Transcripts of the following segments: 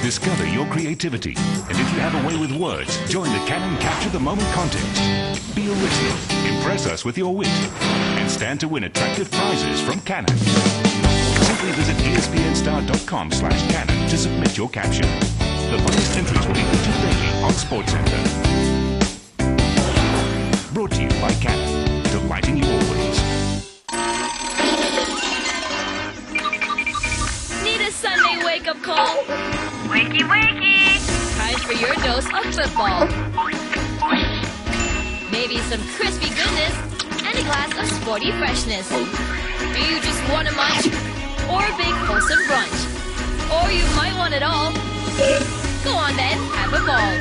Discover your creativity. And if you have a way with words, join the Canon Capture the Moment contest. Be original, impress us with your wit, and stand to win attractive prizes from Canon. Simply visit espnstar.com/Canon to submit your capture. The funniest entries will be featured daily on SportsCenter. Brought to you by Canon, delighting you always. Need a Sunday wake-up call? Wakey, wakey! Time for your dose of football. Maybe some crispy goodness and a glass of sporty freshness. Do you just want a munch or a big wholesome brunch? Or you might want it all. Go on then, have a ball.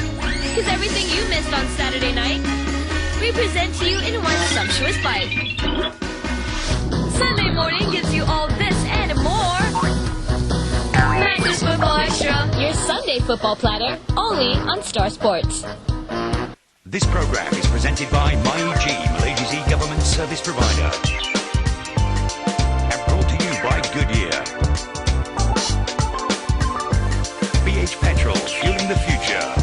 Cause everything you missed on Saturday night, we present to you in one sumptuous bite. Sunday morning gives you all this and more. Malaysia Football Extra, your Sunday football platter, only on Star Sports. This program is presented by MyG, Malaysia's e-government service provider. And brought to you by Goodyear. BH Petrol, fueling the future.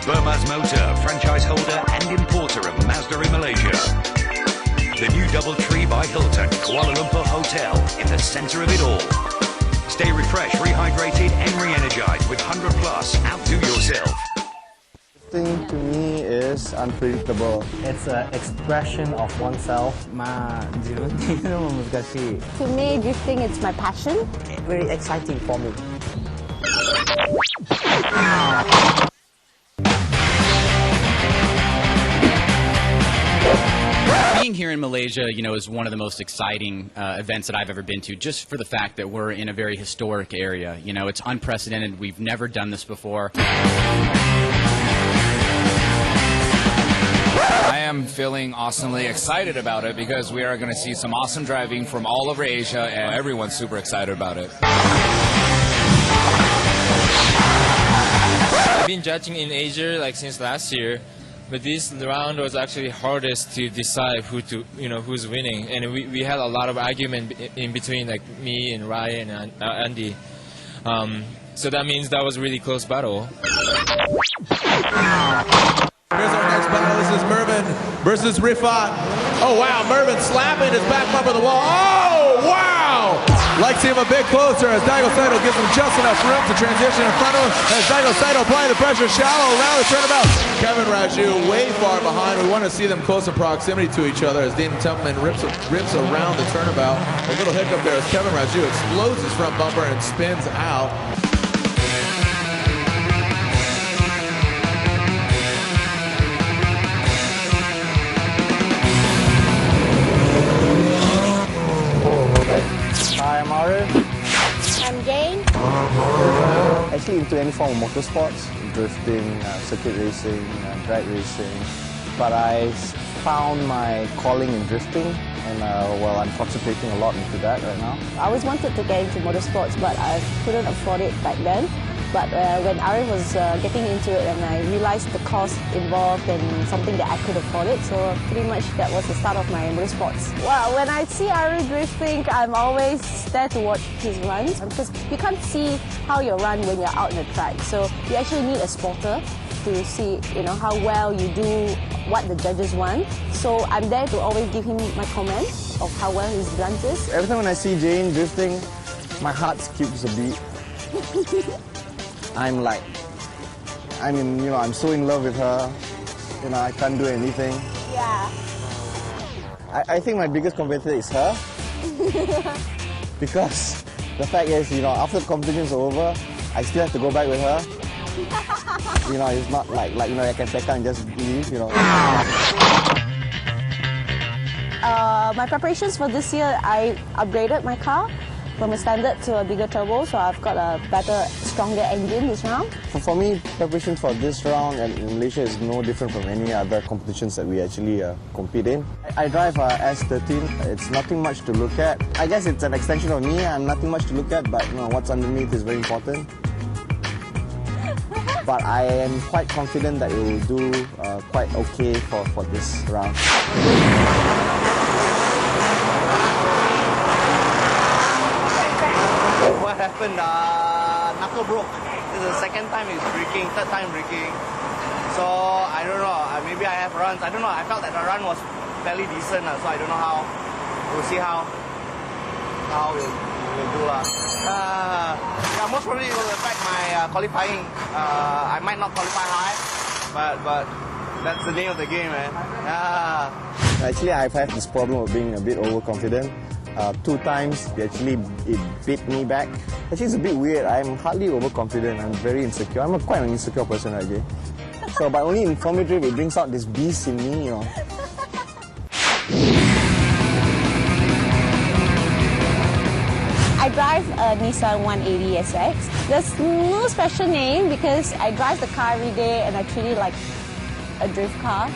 Burma's Motor, franchise holder and importer of Mazda in Malaysia. The new DoubleTree by Hilton, Kuala Lumpur Hotel, in the center of it all. Stay refreshed, rehydrated and re-energized with 100 Plus. Outdo yourself. Drifting to me is unpredictable. It's an expression of oneself. To me, drifting is my passion. Very exciting for me. Being here in Malaysia, is one of the most exciting events that I've ever been to, just for the fact that we're in a very historic area. It's unprecedented. We've never done this before. I am feeling awesomely excited about it because we are going to see some awesome driving from all over Asia, and everyone's super excited about it. I've been judging in Asia since last year, but this round was actually hardest to decide who's winning, and we had a lot of argument in between me and Ryan and Andy. So that means that was a really close battle. Here's our next battle. This is Mervin versus Rifat. Oh, wow. Mervin slapping his back bumper the wall. Oh, wow. Like see him a bit closer as Daigo Saito gives him just enough room to transition in front of him. As Daigo Saito applying the pressure shallow around the turnabout. Kevin Raju way far behind. We want to see them close in proximity to each other as Dean Templeman rips around the turnabout. A little hiccup there as Kevin Raju explodes his front bumper and spins out. Hi, I'm Arif. I'm Jane. Actually into any form of motorsports, drifting, circuit racing, drag racing. But I found my calling in drifting, and I'm concentrating a lot into that right now. I always wanted to get into motorsports, but I couldn't afford it back then. But when Arif was getting into it, and I realized the cost involved and something that I could afford it, so pretty much that was the start of my motorsports. Well, when I see Arif drifting, I'm always there to watch his runs, because you can't see how you run when you're out in the track. So you actually need a spotter to see, how well you do what the judges want. So I'm there to always give him my comments of how well his runs is. Every time when I see Jane drifting, my heart skips a beat. I'm so in love with her. I can't do anything. Yeah. I think my biggest competitor is her. Because the fact is, after the competition's over, I still have to go back with her. It's not like I can pack up and just leave, My preparations for this year, I upgraded my car from a standard to a bigger turbo, so I've got a better, stronger engine this round. For me, preparation for this round in Malaysia is no different from any other competitions that we actually compete in. I drive a S13. It's nothing much to look at. I guess it's an extension of me. I'm nothing much to look at, but what's underneath is very important. But I am quite confident that it will do quite okay for this round. What what happened. Knuckle broke. This is the second time it's breaking, third time breaking. So I don't know. Maybe I have runs. I don't know. I felt that the run was fairly decent, so I don't know how. We'll see how we'll do. Yeah, most probably it will affect my qualifying. I might not qualify high, but that's the name of the game, man. Actually, I've had this problem of being a bit overconfident. 2 times, it beat me back. Actually, it's a bit weird. I'm hardly overconfident. I'm very insecure. I'm quite an insecure person, okay? So, but only in Formula Drift, it brings out this beast in me, you know. I drive a Nissan 180 SX. There's no special name because I drive the car every day and I treat it like a drift car.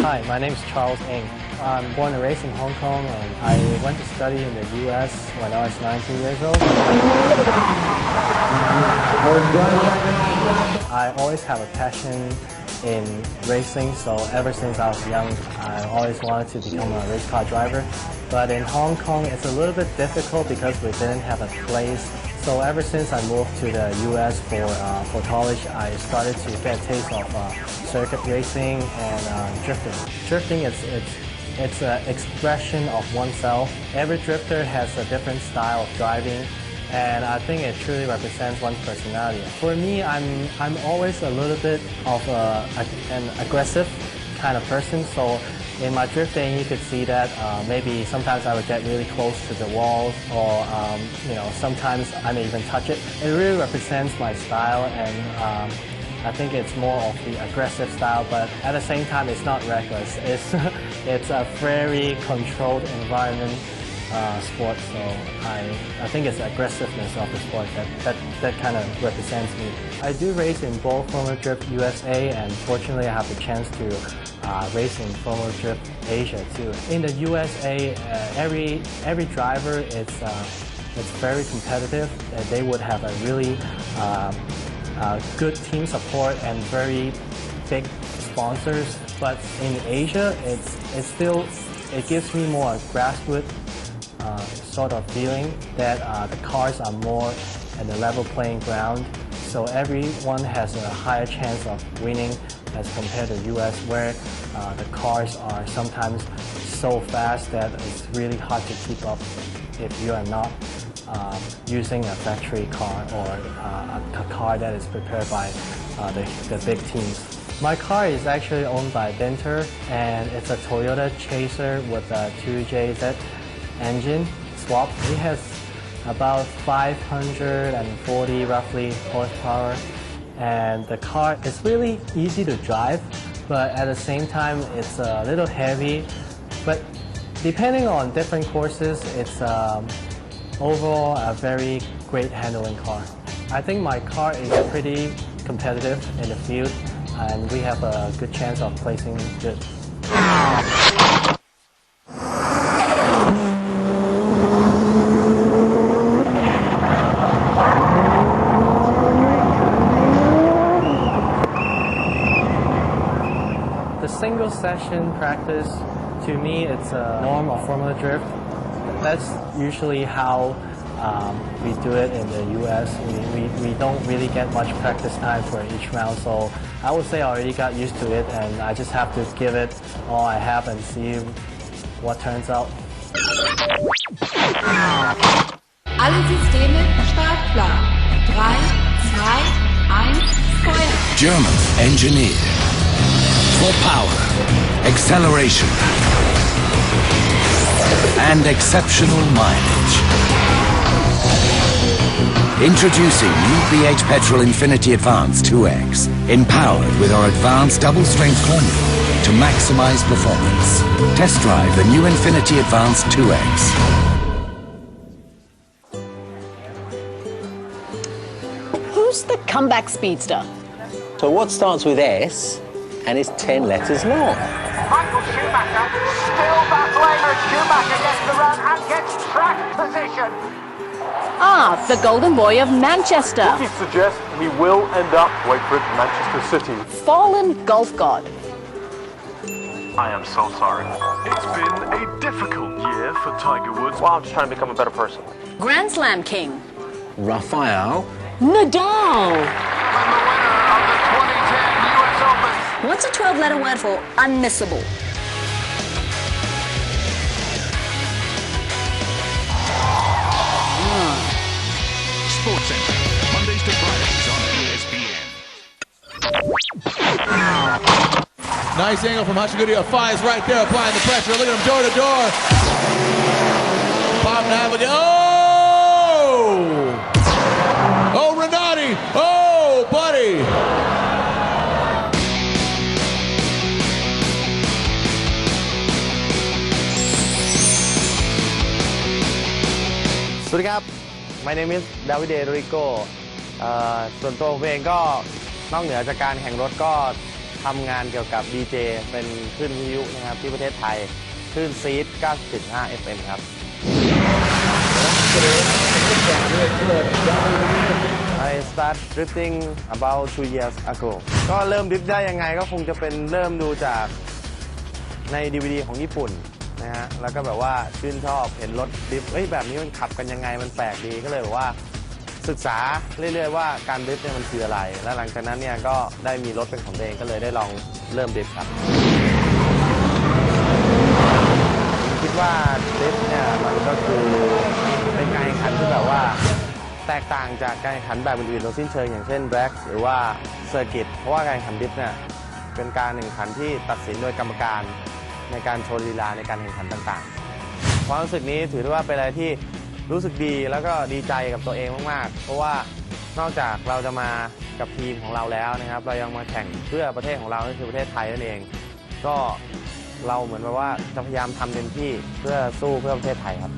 Hi, my name is Charles Ng. I'm born and raised in Hong Kong, and I went to study in the US when I was 19 years old. I always have a passion in racing, so ever since I was young, I always wanted to become a race car driver. But in Hong Kong, it's a little bit difficult because we didn't have a place. So ever since I moved to the US for college, I started to get a taste of circuit racing and drifting. Drifting it's an expression of oneself. Every drifter has a different style of driving, and I think it truly represents one's personality. For me, I'm always a little bit of an aggressive kind of person, so in my drifting you could see that maybe sometimes I would get really close to the walls, or sometimes I may even touch it. It really represents my style, and I think it's more of the aggressive style, but at the same time it's not reckless. It's a very controlled environment sport, so I think it's the aggressiveness of the sport that kind of represents me. I do race in both Formula Drift USA, and fortunately I have the chance to race in Formula Drift Asia too. In the USA, every driver it's very competitive. They would have a really good team support and very big sponsors. But in Asia, it gives me more grassroots sort of feeling that the cars are more at the level playing ground. So everyone has a higher chance of winning as compared to the US, where the cars are sometimes so fast that it's really hard to keep up if you are not using a factory car or a car that is prepared by the big teams. My car is actually owned by Binter, and it's a Toyota Chaser with a 2JZ engine swap. It has about 540 roughly horsepower, and the car is really easy to drive, but at the same time it's a little heavy. But depending on different courses, it's overall a very great handling car. I think my car is pretty competitive in the field, and we have a good chance of placing good. The single session practice, to me, it's a norm of Formula Drift. That's usually how we do it in the US. We don't really get much practice time for each round, so I would say I already got used to it, and I just have to give it all I have and see what turns out. Alle Systeme startklar. 3, 2, 1, Feuer. German engineer. for power, acceleration, and exceptional mileage. Introducing new BH Petrol Infinity Advance 2X, empowered with our advanced double-strength formula to maximize performance. Test drive the new Infinity Advance 2X. Who's the comeback speedster? So what starts with S and is 10 letters long? Michael Schumacher still battling as Schumacher gets the run and gets track position. Ah, the golden boy of Manchester. Rookies suggest he will end up, wait for it, Manchester City. Fallen golf god. I am so sorry. It's been a difficult year for Tiger Woods. Well, I'm just trying to become a better person. Grand Slam king. Rafael Nadal. And the winner of the 2010 US Open. What's a 12-letter word for unmissable? Sports Center, Mondays to Fridays on ESPN. Nice angle from Hashiguria. Fires right there, applying the pressure. Look at him door to door. Popping out again. Oh! Oh, Renati! Oh, buddy! My name is Davide Rico ส่วนตัวผมเองก็นอกเหนือจากการแข่งรถก็ทำงานเกี่ยวกับดีเจเป็นคลื่นวิทยุนะครับที่ประเทศไทยคลื่นซีด 90.5 FM ครับ I start drifting about 2 years ago ก็เริ่มดริฟต์ได้ยังไงก็คงจะเป็นเริ่มดูจากใน DVD ของญี่ปุ่นนะฮะแล้วก็แบบว่าชื่นชอบเห็นรถดริฟต์แบบนี้มันขับกันยังไงมันแปลกดีก็เลยแบบว่าศึกษาเรื่อยๆว่าการดริฟต์เนี่ยมันคืออะไรและหลังจากนั้นเนี่ยก็ได้มีรถเป็นของตัวเองก็เลยได้ลองเริ่มดริฟต์ครับคิดว่าดริฟต์เนี่ยมันก็คือเป็นการแข่งขันที่แบบว่าแตกต่างจากการแข่งขันแบบอื่นๆโดยสิ้นเชิงอย่างเช่นแบล็กหรือว่าเซอร์กิตเพราะว่าการแข่งขันดริฟต์เนี่ยเป็นการแข่งขันที่ตัดสินโดยกรรมการในการโชว์ลีลาในการแข่งขันต่างๆความรู้สึกนี้ถือได้ว่าเป็นอะไรที่รู้สึกดีแล้วก็ดีใจกับตัวเองมากๆเพราะว่านอกจากเราจะมากับทีมของเราแล้วนะครับเรายังมาแข่งเพื่อประเทศของเราก็คือประเทศไทยนั่นเองก็เราเหมือนแบบว่าจะพยายามทำเต็มที่เพื่อสู้เพื่อประเทศไทยครับ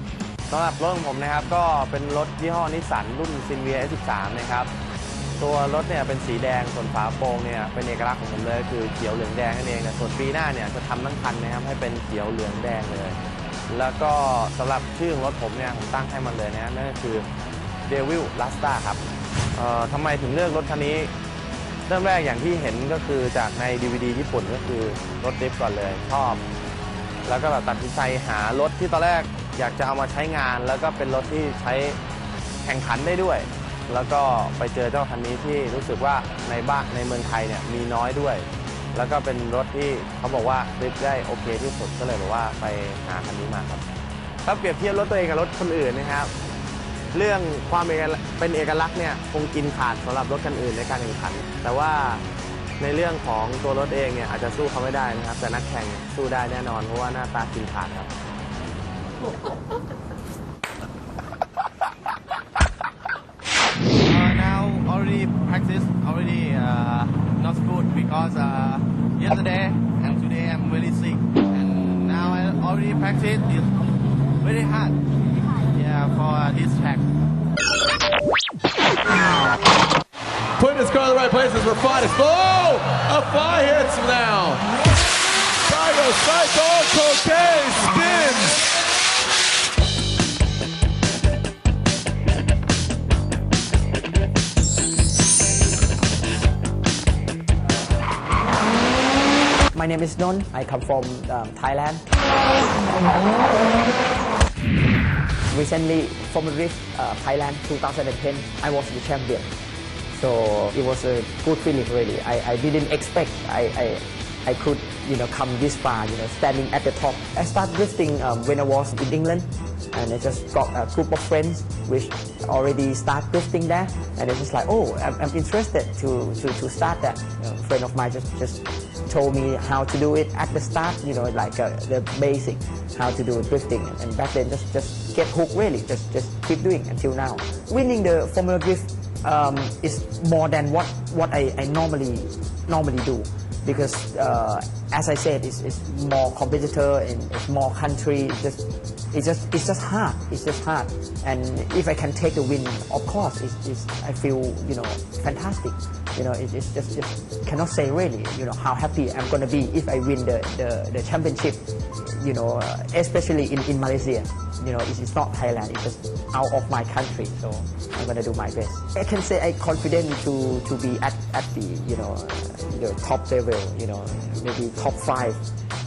สำหรับรถของผมนะครับก็เป็นรถยี่ห้อนิสสันรุ่นซินเวีย S13 นะครับตัวรถเนี่ยเป็นสีแดงส่วนฝาโปร่งเนี่ยเป็นเอกลักษณ์ของผมเลยคือเขียวเหลืองแดงนั่นเองส่วนปีหน้าเนี่ยจะทำทั้งคันนะครับให้เป็นเขียวเหลืองแดงเลยแล้วก็สำหรับชื่อของรถผมเนี่ยผมตั้งให้มันเลยนะนั่นก็คือ Devil Rasta ครับทำไมถึงเลือกรถคันนี้เริ่มแรกอย่างที่เห็นก็คือจากใน DVD ญี่ปุ่นก็คือรถดริฟต์ก่อนเลยชอบแล้วก็แบบตัดสินใจหารถที่ตอนแรกอยากจะเอามาใช้งานแล้วก็เป็นรถที่ใช้แข่งขันได้ด้วยแล้วก็ไปเจอเจ้าคันนี้ที่รู้สึกว่าในเมืองไทยเนี่ยมีน้อยด้วยแล้วก็เป็นรถที่เขาบอกว่าดริฟต์ได้โอเคที่สุดก็เลยบอกว่าไปหาคันนี้มาครับถ้าเปรียบเทียบรถตัวเองกับรถคนอื่นนะครับเรื่องความเป็นเอกลักษณ์เนี่ยคงกินขาดสำหรับรถคันอื่นในการแข่งขันแต่ว่าในเรื่องของตัวรถเองเนี่ยอาจจะสู้เขาไม่ได้นะครับแต่นักแข่งสู้ได้แน่นอนเพราะว่าหน้าตากินขาดครับ Now already practice not good because yesterday and today I'm really sick and now I already practice is very hard for this track. Putting his car in the right places for fun. Oh! A fly hits him now. Psycho cocaine spins. My name is Non. I come from Thailand. Recently, Formula Drift Thailand 2010, I was the champion. So it was a good feeling really. I didn't expect I could come this far, standing at the top. I started drifting when I was in England, and I just got a group of friends which already start drifting there, and it's just like, oh, I'm interested to start that. A friend of mine just told me how to do it at the start, you know, like the basic, how to do drifting. And back then, just get hooked really, just keep doing until now. Winning the Formula Drift is more than what I normally do, because as I said, it's more competitor and it's more country. It's just hard. It's just hard. And if I can take the win, of course, I feel, you know, fantastic. You know, it's just cannot say really, you know, how happy I'm gonna be if I win the championship. You know, especially in Malaysia. You know, it's not Thailand. It's just out of my country. So I'm gonna do my best. I can say I'm confident to be at the, you know, the top level. You know, maybe top 5.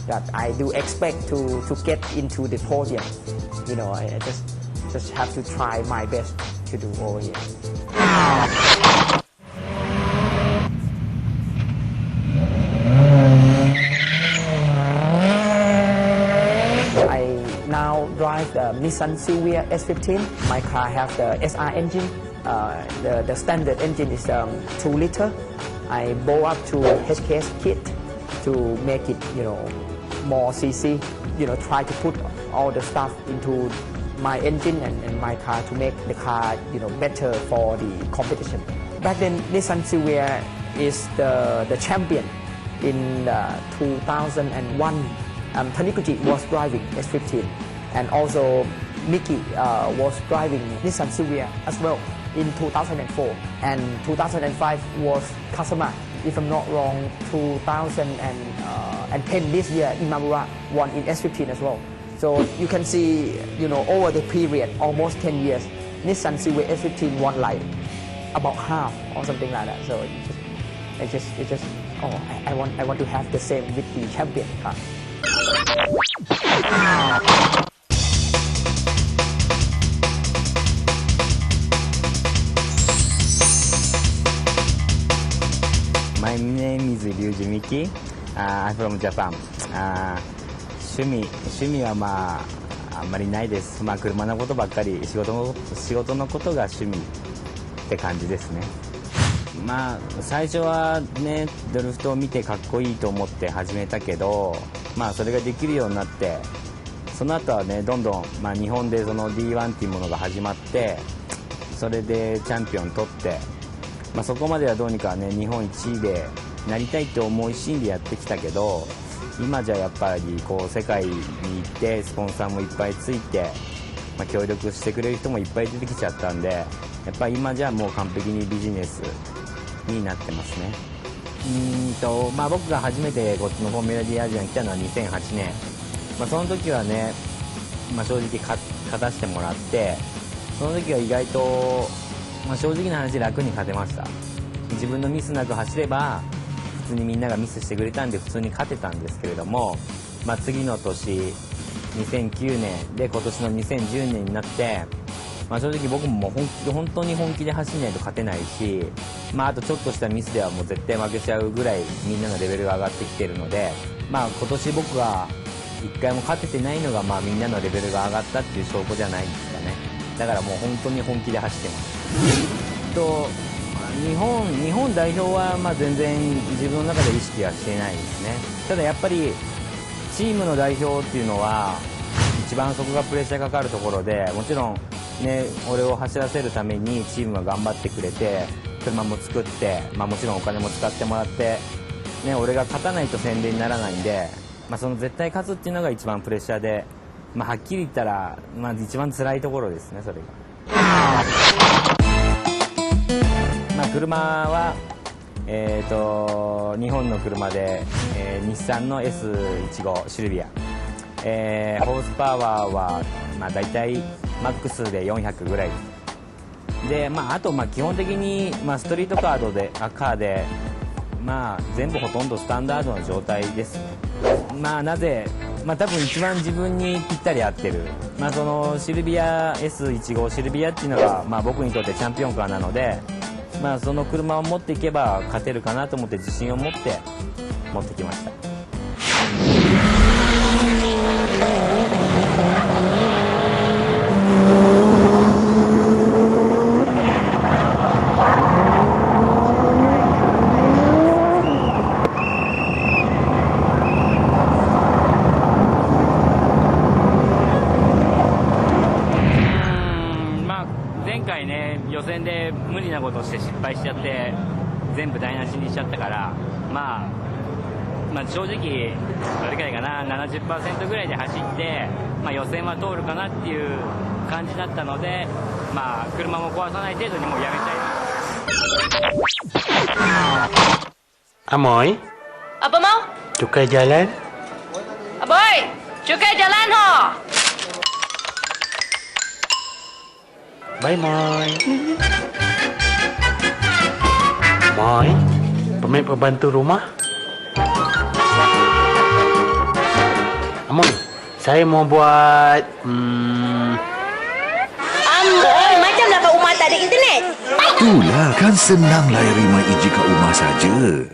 That I do expect to get into the podium. You know, I just have to try my best to do over here. I now drive the Nissan Silvia S15. My car has the SR engine. The standard engine is 2 liter. I bow up to HKS kit to make it, you know, more cc, you know, try to put all the stuff into my engine and my car to make the car, you know, better for the competition. Back then, Nissan Silvia is the champion in 2001. Taniguchi was driving S15, and also Miki was driving Nissan Silvia as well in 2004, and 2005 was Kasama. If I'm not wrong, 2010 this year, Imamura won in S15 as well. So you can see, you know, over the period, almost 10 years, Nissan Silvia S15 won like about half or something like that. So it just I want to have the same with the champion car. My name is Ryuji Miki. I'm from Japan. 趣味はまああんまりないです。まあ車のことばっかり、仕事のことが趣味って感じですね。まあ最初はね、ドリフトを見てかっこいいと思って始めたけど、まあそれができるようになって、その後はね、どんどんまあ日本でその D1 っていうものが始まって、それでチャンピオン取って、まあそこまではどうにかね、日本1位でなりたいって思う一心でやってきたけど、今じゃやっぱりこう世界に行ってスポンサーもいっぱいついて、まあ、協力してくれる人もいっぱい出てきちゃったんで、やっぱり今じゃもう完璧にビジネスになってますね。まあ、僕が初めてこっちのフォーミュラ D アジアに来たのは2008年、まあ、その時はね、まあ、正直勝たせてもらって、その時は意外と、まあ、正直な話楽に勝てました。自分のミスなく走れば普通にみんながミスしてくれたんで普通に勝てたんですけれども、まあ、次の年2009年で今年の2010年になって、まあ、正直僕も本当に本気で走んないと勝てないし、まあ、あとちょっとしたミスではもう絶対負けちゃうぐらいみんなのレベルが上がってきてるので、まあ、今年僕が1回も勝ててないのが、まあ、みんなのレベルが上がったっていう証拠じゃないですかね。だからもう本当に本気で走ってます。日本代表はまあ全然自分の中で意識はしてないですね。ただやっぱりチームの代表っていうのは一番そこがプレッシャーかかるところで、もちろんね、俺を走らせるためにチームが頑張ってくれて車も作って、まあ、もちろんお金も使ってもらって、ね、俺が勝たないと宣伝にならないんで、まあ、その絶対勝つっていうのが一番プレッシャーで、まあ、はっきり言ったら、まあ、一番辛いところですね、それが。まあ、車は、日本の車で、日産の S15 シルビア、ホースパワーは、まあ、大体マックスで400ぐらいで、まあ、あとまあ基本的に、まあ、ストリートカーで、まあ、全部ほとんどスタンダードの状態ですね。まあ、なぜ、まあ、多分一番自分にぴったり合ってる、まあ、そのシルビア S15 シルビアっていうのが、まあ、僕にとってチャンピオンカーなので、まあ、その車を持っていけば勝てるかなと思って自信を持って持ってきました。して失敗しちゃって全部台無しにしちゃったから、まあ正直どれくらいかな、70% ぐらいで走って、まあ、予選は通るかなっていう感じだったので、まあ車も壊さない程度にもうやめちゃいます。Amoy, Apa mau? cukai jalan? Aboy, cukai jalan ho. Bye, Moy. Moy, pemain pembantu rumah. Amoy, saya mau buat Amboi, macam dapat rumah tak ada internet. Itulah kan senang layari MyEG kat rumah saja.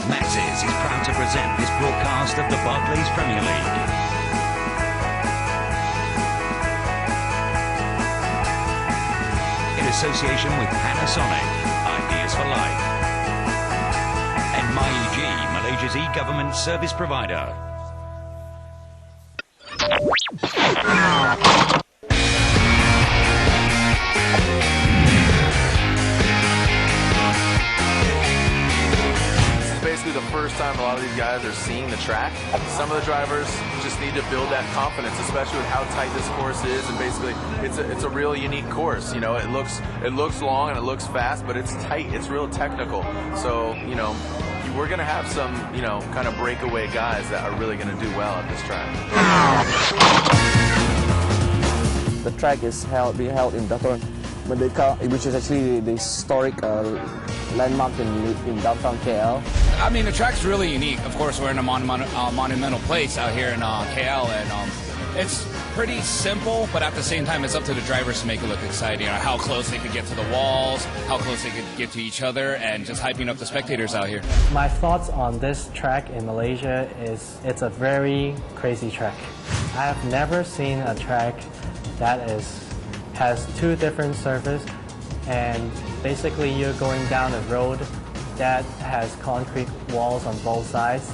Max's is proud to present this broadcast of the Barclays Premier League. In association with Panasonic, Ideas for Life. And MyEG, Malaysia's e-government service provider. Basically the first time a lot of these guys are seeing the track. Some of the drivers just need to build that confidence, especially with how tight this course is, and basically it's a real unique course. You know, it looks long and it looks fast, but it's tight, it's real technical. So, you know, we're gonna have some, you know, kind of breakaway guys that are really gonna do well at this track. The track is being held in Daton Merdeka, which is actually the historic landmark in downtown KL. I mean, the track's really unique. Of course, we're in a monumental place out here in KL, and it's pretty simple, but at the same time, it's up to the drivers to make it look exciting. You know, how close they could get to the walls, how close they could get to each other, and just hyping up the spectators out here. My thoughts on this track in Malaysia is it's a very crazy track. I have never seen a track that has two different surfaces, and basically you're going down a road that has concrete walls on both sides,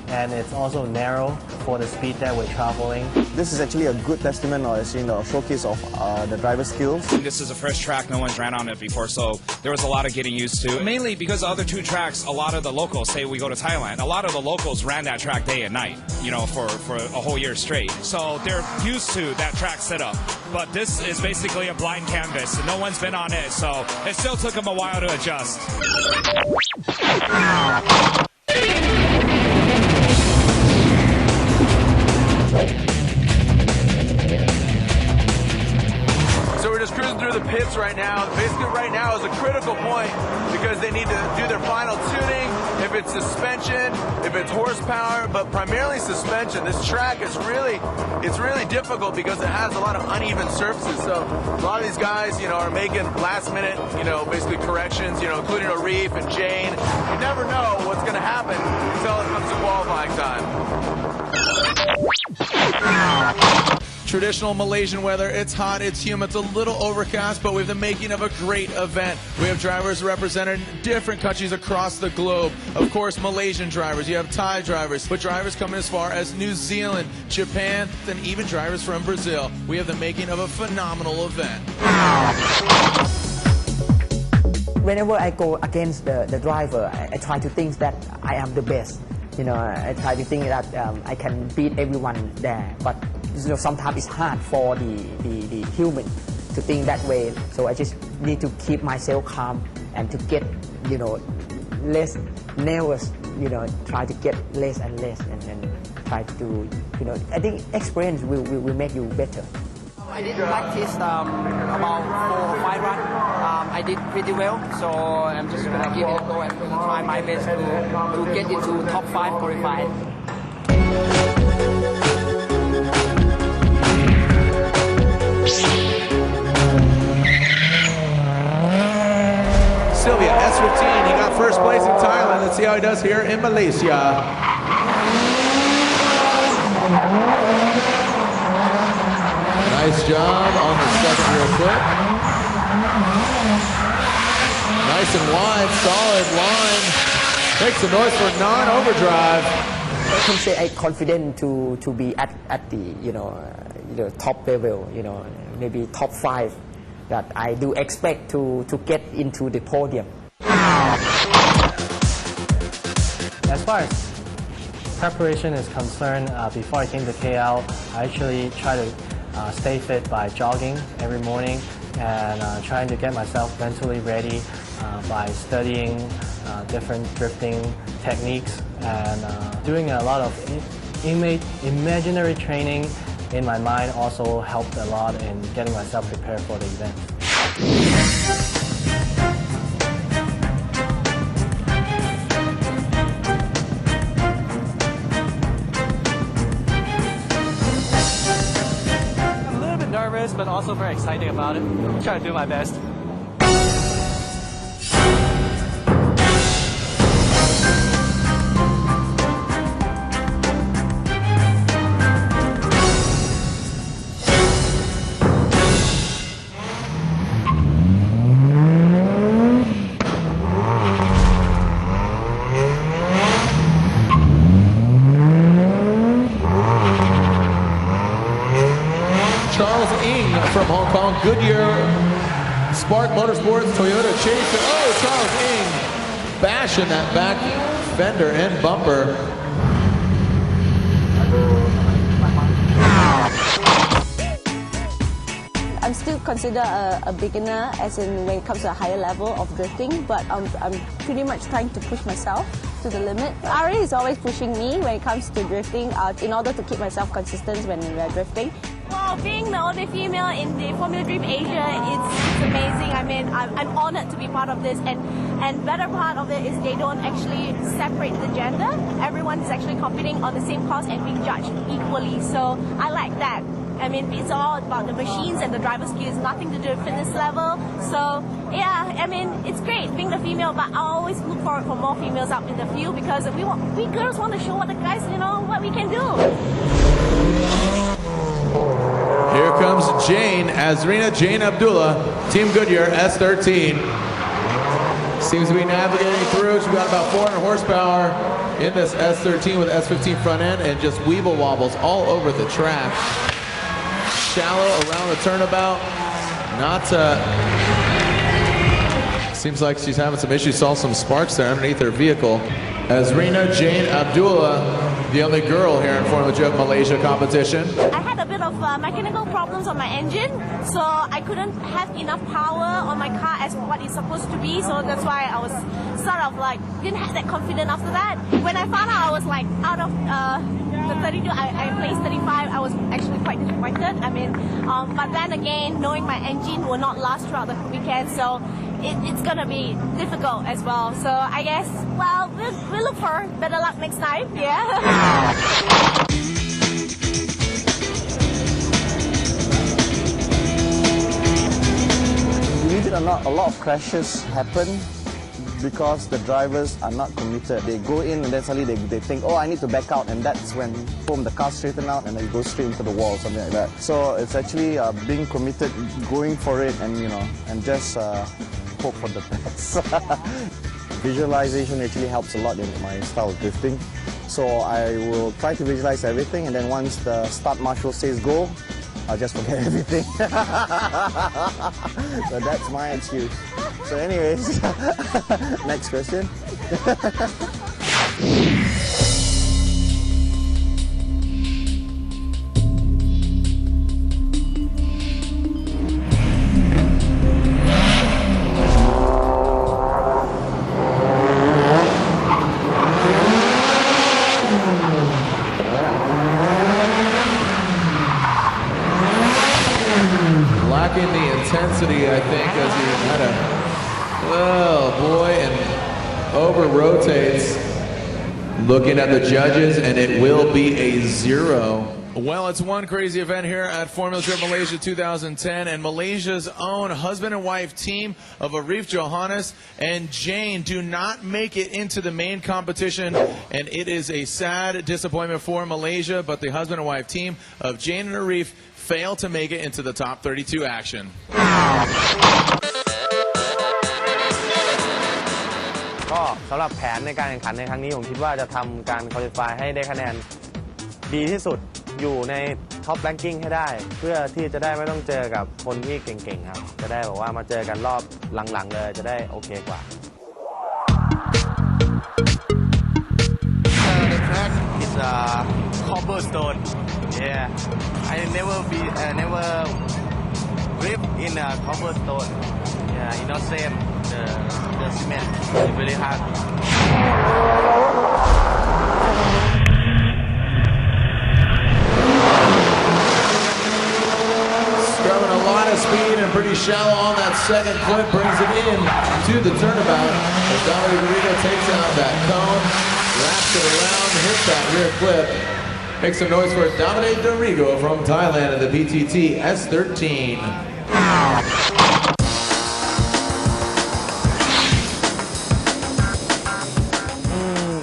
and it's also narrow for the speed that we're traveling. This is actually a good testament or actually a showcase of the driver's skills. This is a fresh track, no one's ran on it before, so there was a lot of getting used to. Mainly because the other two tracks, a lot of the locals, say we go to Thailand, a lot of the locals ran that track day and night, you know, for a whole year straight. So they're used to that track setup. But this is basically a blind canvas, and no one's been on it, so it still took them a while to adjust. So we're just cruising through the pits right now. Basically right now is a critical point because they need to do their final tuning, if it's suspension, if it's horsepower, but primarily suspension. This track is really difficult because it has a lot of uneven surfaces. So a lot of these guys, you know, are making last minute, you know, basically corrections, you know, including Arif and Jane. You never know what's going to happen until it comes to qualifying time. Traditional Malaysian weather. It's hot, it's humid, it's a little overcast, but we have the making of a great event. We have drivers representing different countries across the globe. Of course, Malaysian drivers, you have Thai drivers, but drivers coming as far as New Zealand, Japan, and even drivers from Brazil. We have the making of a phenomenal event. Whenever I go against the driver, I try to think that I am the best. You know, I try to think that I can beat everyone there. But you know, sometimes it's hard for the human to think that way. So I just need to keep myself calm and to get, you know, less nervous. You know, try to get less and less, and try to do, you know, I think experience will make you better. I did practice about 4 or 5 runs. I did pretty well, so I'm just gonna give it a go and try my best to get into top 5 qualified. Sylvia, S15, he got first place in Thailand. Let's see how he does here in Malaysia. Nice job on the second rear foot. Nice and wide, solid line. Makes the noise for non-overdrive. I can say I'm confident to be at the top level, maybe top 5 that I do expect to get into the podium. As far as preparation is concerned, before I came to KL, I actually try to stay fit by jogging every morning and trying to get myself mentally ready by studying different drifting techniques and doing a lot of imaginary training in my mind also helped a lot in getting myself prepared for the event. I'm a little bit nervous, but also very excited about it. Try to do my best. From Hong Kong, Goodyear, Spark Motorsports, Toyota Chase. Oh, Charles Ng bashing that back fender and bumper. I'm still considered a beginner, as in when it comes to a higher level of drifting, but I'm pretty much trying to push myself to the limit. Ari is always pushing me when it comes to drifting in order to keep myself consistent when we're drifting. Well, being the only female in the Formula Dream Asia, it's amazing. I mean, I'm honored to be part of this, and better part of it is they don't actually separate the gender. Everyone is actually competing on the same course and being judged equally, so I like that. I mean, it's all about the machines and the driver skills, nothing to do with fitness level. So, yeah, I mean, it's great being the female, but I always look forward for more females up in the field because we girls want to show what the guys, what we can do. Here comes Azrina Jane Abdullah, Team Goodyear, S13. Seems to be navigating through. She's got about 400 horsepower in this S13 with S15 front end and just weeble wobbles all over the track. Shallow around the turnabout. Seems like she's having some issues. Saw some sparks there underneath her vehicle. Azrina Jane Abdullah, the only girl here in Formula Dream Malaysia competition. I had a bit of mechanical problems on my engine, so I couldn't have enough power on my car as what it's supposed to be, so that's why I was sort of like, didn't have that confidence after that. When I found out I was like out of the 32, I placed 35, I was actually quite disappointed. I mean, but then again, knowing my engine will not last throughout the weekend, so it's gonna be difficult as well. So I guess, well, we'll look for better luck next time, yeah. Believe it or not, a lot of crashes happen because the drivers are not committed. They go in and then suddenly they think, oh, I need to back out, and that's when boom, the car straighten out and then go straight into the wall, something like that. So it's actually being committed, going for it, and and just hope for the best. Visualization actually helps a lot in my style of drifting. So I will try to visualize everything, and then once the start marshal says go, I'll just forget everything. So that's my excuse. So anyways, next question. Lacking the intensity, I think, as he had oh boy, and over rotates. Looking at the judges, and it will be a 0. Well, it's one crazy event here at Formula Dream Malaysia 2010, and Malaysia's own husband and wife team of Arif Johannes and Jane do not make it into the main competition, and it is a sad disappointment for Malaysia, but the husband and wife team of Jane and Arif fail to make it into the top 32 action. ำหรับแผนในการแข่งขันในครั้งนี้ผมคิดว่าจะทำการควอลิฟายให้ได้คะแนนดีที่สุดอยู่ในท็อปแรงกิ้งให้ได้เพื่อที่จะได้ไม่ต้องเจอกับคนที่เก่งๆครับจะได้บอกว่ามาเจอกันรอบหลังๆเลยจะได้โอเคกว่า The track is cobblestone. Yeah, I never grip in cobblestone. Yeah, it's not same. The cement is really hard. Scrubbing a lot of speed and pretty shallow on that second clip, brings it in to the turnabout. As Dominic Dorigo takes out that cone, wraps it around, hits that rear clip. Make some noise for Dominic Dorigo from Thailand in the PTT S13.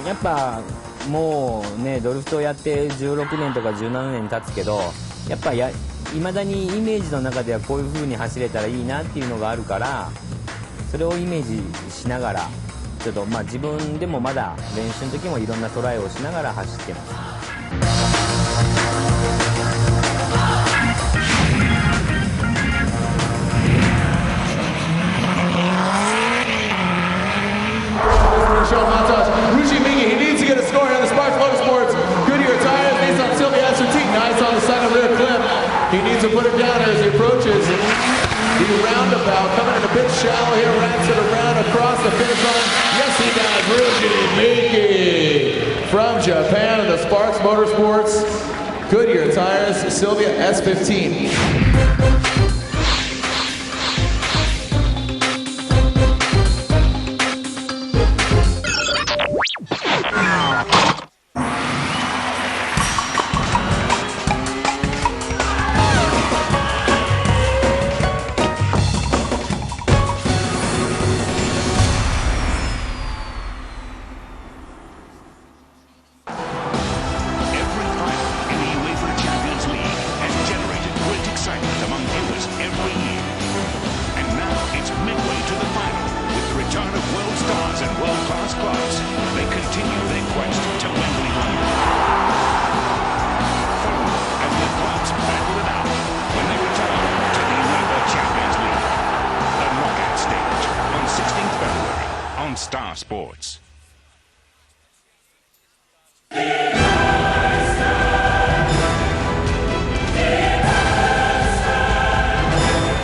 やっぱもうねドリフトやって16年とか17年経つけどやっぱいまだにイメージの中ではこういう風に走れたらいいなっていうのがあるからそれをイメージしながらちょっと自分でもまだ練習の時もいろんなトライをしながら走ってます。He needs to get a score on the Sparks Motorsports. Goodyear tires, Nissan Sylvia S13. Nice on the second rear clip. He needs to put it down as he approaches the roundabout. Coming in a bit shallow here, wraps it around across the finish line. Yes, he does. Ruji Miki from Japan in the Sparks Motorsports. Goodyear tires, Sylvia S15. Star Sports.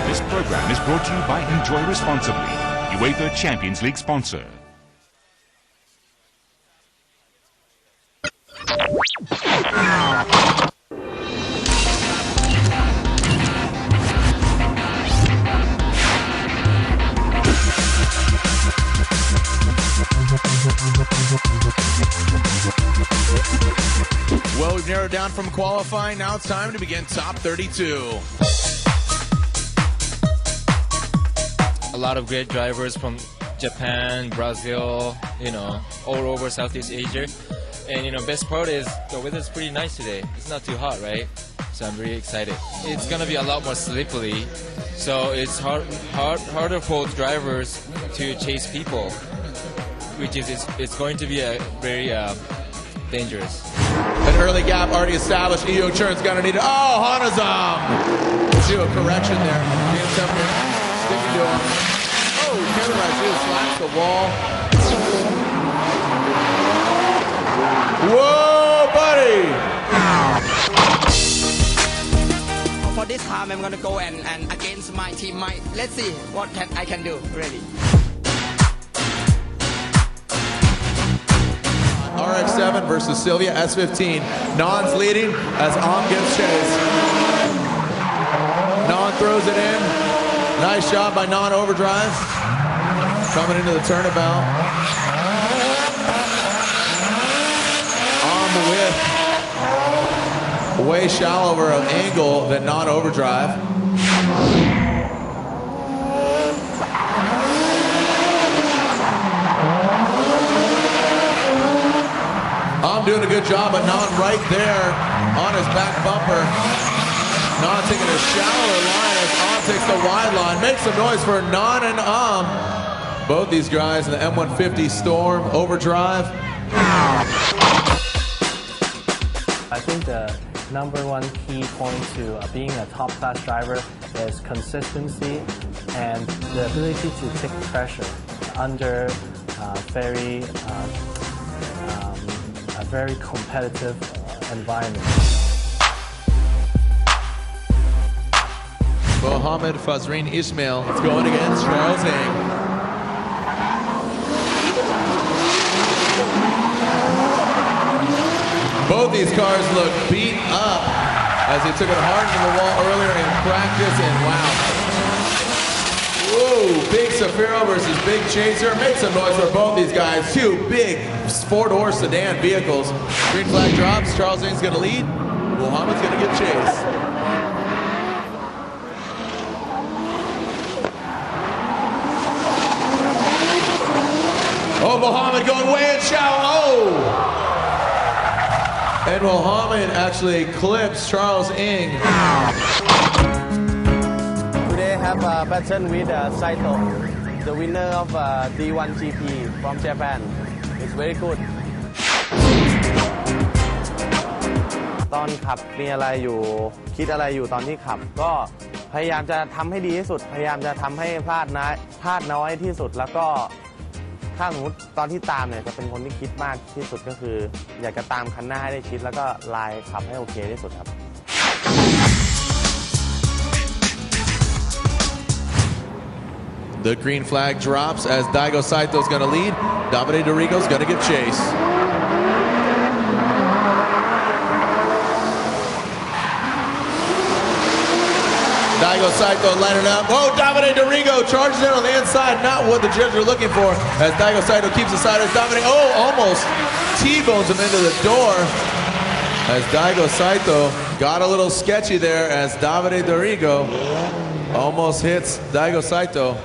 This program is brought to you by Enjoy Responsibly, UEFA Champions League sponsor. Well, we've narrowed down from qualifying. Now it's time to begin top 32. A lot of great drivers from Japan, Brazil, all over Southeast Asia. And, best part is the weather's pretty nice today. It's not too hot, right? So I'm really excited. It's going to be a lot more slippery. So it's harder for drivers to chase people, which is it's going to be a very dangerous. An early gap already established. Eo Churn's going to need it. Oh, Hanazam! Let's do a correction there. Sticking to him. Oh, Kevin Raju slaps the wall. Whoa, buddy! For this time, I'm going to go and against my teammate. Let's see what I can do, really. RX-7 versus Sylvia S15. Non's leading as Am gets chased. Non throws it in. Nice shot by Non Overdrive. Coming into the turnabout. Am with way shallower of angle than Non Overdrive. I'm doing a good job, but Non right there on his back bumper. Non taking a shallower line as Am takes the wide line. Make some noise for Non and Both these guys in the M150 Storm Overdrive. I think the number one key point to being a top-class driver is consistency and the ability to take pressure under a very competitive environment. Mohammed Fazreen Ismail is going against Charles Ng. Both these cars look beat up as they took it hard from the wall earlier in practice, and wow. Whoa, Big Safiro versus Big Chaser. Make some noise for both these guys. Two big four-door sedan vehicles. Green flag drops. Charles Ng's going to lead. Mohammed's going to give chase. Oh, Mohammed going way in shallow. Oh! And Mohammed actually clips Charles Ng. Today I have a battle with Saito, the winner of D1 GP from Japan. It's very good. ตอนขับมีอะไรอยู่คิดอะไรอยู่ตอนที่ขับก็พยายามจะทำให้ดีที่สุดพยายามจะทำให้พลาดน้อยที่สุดแล้วก็ถ้าสมมติตอนที่ตามเนี่ยจะเป็นคนที่คิดมากที่สุดก็คืออยากจะตามคันหน้าให้ได้ชิดแล้วก็ลายขับให้โอเคที่สุดครับ The green flag drops as Daigo Saito is going to lead. Davide Dorigo is going to give chase. Daigo Saito lining up. Oh, Davide Dorigo charges in on the inside. Not what the judges are looking for. As Daigo Saito keeps aside as Davide, almost T-bones him into the door. As Daigo Saito got a little sketchy there as Davide Dorigo almost hits Daigo Saito.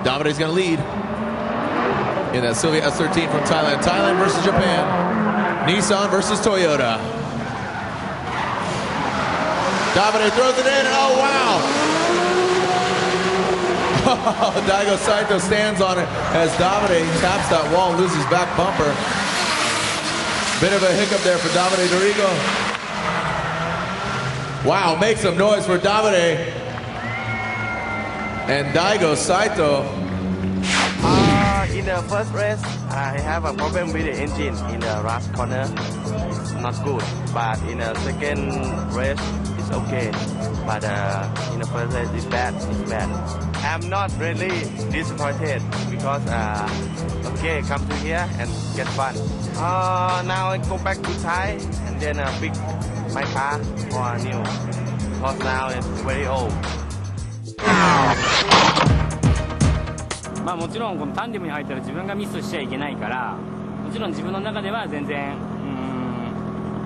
Davide's going to lead in that Sylvia S13 from Thailand. Thailand versus Japan. Nissan versus Toyota. Davide throws it in, and oh wow! Daigo Saito stands on it as Davide taps that wall and loses back bumper. Bit of a hiccup there for Davide Dorigo. Wow, make some noise for Davide and Daigo Saito. In the first race, I have a problem with the engine in the last corner. It's not good, but in the second race, it's okay. But in the first race, it's bad. I'm not really disappointed because okay, come to here and get fun. Now I go back to Thai and then pick my car for new because now it's very old. まあもちろんこのタンデムに入ったら自分がミスしちゃいけないからもちろん自分の中では全然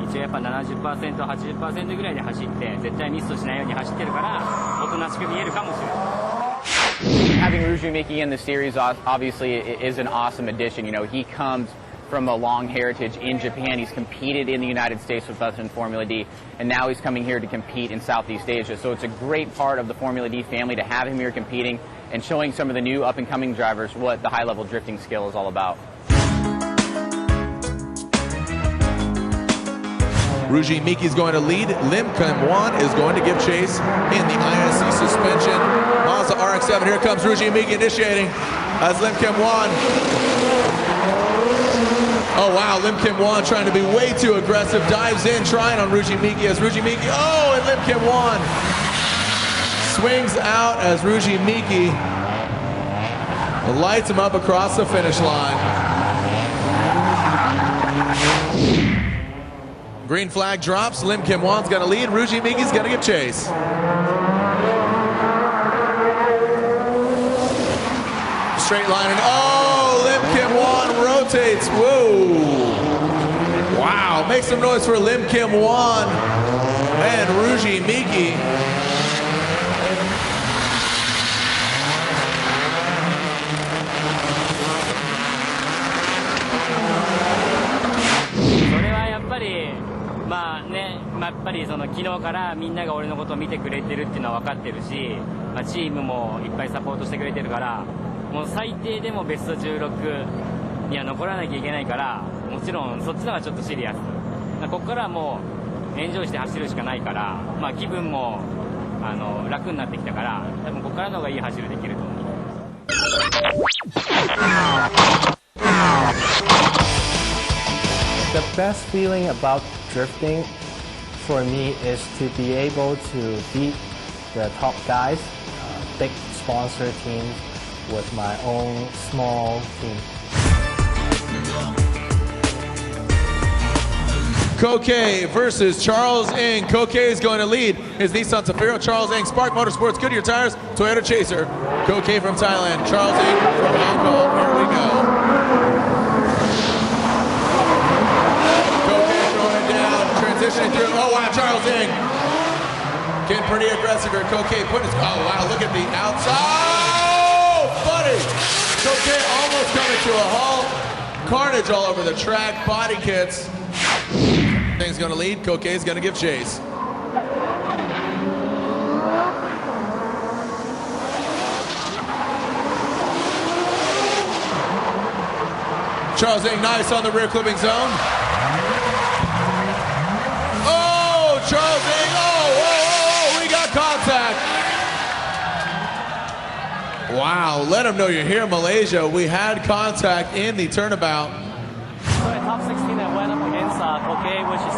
一応やっぱ 70%、80% ぐらいで走って絶対ミスしないように走ってるからおとなしく見えるかもしれない。 Having Ruju Miki in the series obviously is an awesome addition. You know, he comes from a long heritage in Japan. He's competed in the United States with us in Formula D, and now he's coming here to compete in Southeast Asia. So it's a great part of the Formula D family to have him here competing and showing some of the new up-and-coming drivers what the high-level drifting skill is all about. Ruji Miki is going to lead. Lim Kim-wan is going to give chase in the ISC suspension. Mazda RX-7, here comes Ruji Miki initiating as Lim Kim-wan. Oh wow, Lim Kim-wan trying to be way too aggressive, dives in, trying on Ruji Miki as Ruji Miki, and Lim Kim-wan swings out as Ruji Miki lights him up across the finish line. Green flag drops, Lim Kim-wan's gonna lead, Ruji Miki's gonna give chase. Straight line and Lim Kim-wan rotates, whoa. Wow, make some noise for Lim Kim-wan and Ruji Miki.まあね、やっぱりその昨日からみんなが俺のことを見てくれてるっていうのは分かってるし、チームもいっぱいサポートしてくれてるから、もう最低でもベスト16には残らなきゃいけないから、もちろんそっちのがちょっとシリアス。ここからはもうエンジョイして走るしかないから、まあ気分も楽になってきたから、多分ここからの方がいい走りできると思う。The best feeling about drifting for me is to be able to beat the top guys, big sponsor teams, with my own small team. Koke versus Charles Ng. Koke is going to lead his Nissan Safiro. Charles Ng, Spark Motorsports, Goodyear Tires, Toyota Chaser. Koke from Thailand, Charles Ng from Hong Kong. Here we go. Koke throwing it down, transitioning through. Oh wow, Charles Ng getting pretty aggressive here. Koke putting his, oh wow, look at the outside. Oh, buddy. Koke almost coming to a halt. Carnage all over the track, body kits. Thing's going to lead. Koke's going to give chase. Charles Ng nice on the rear clipping zone. Oh, Charles Ng. Oh, we got contact. Wow, let him know you're here, Malaysia. We had contact in the turnabout. So in top 16, I went up against Koke, which is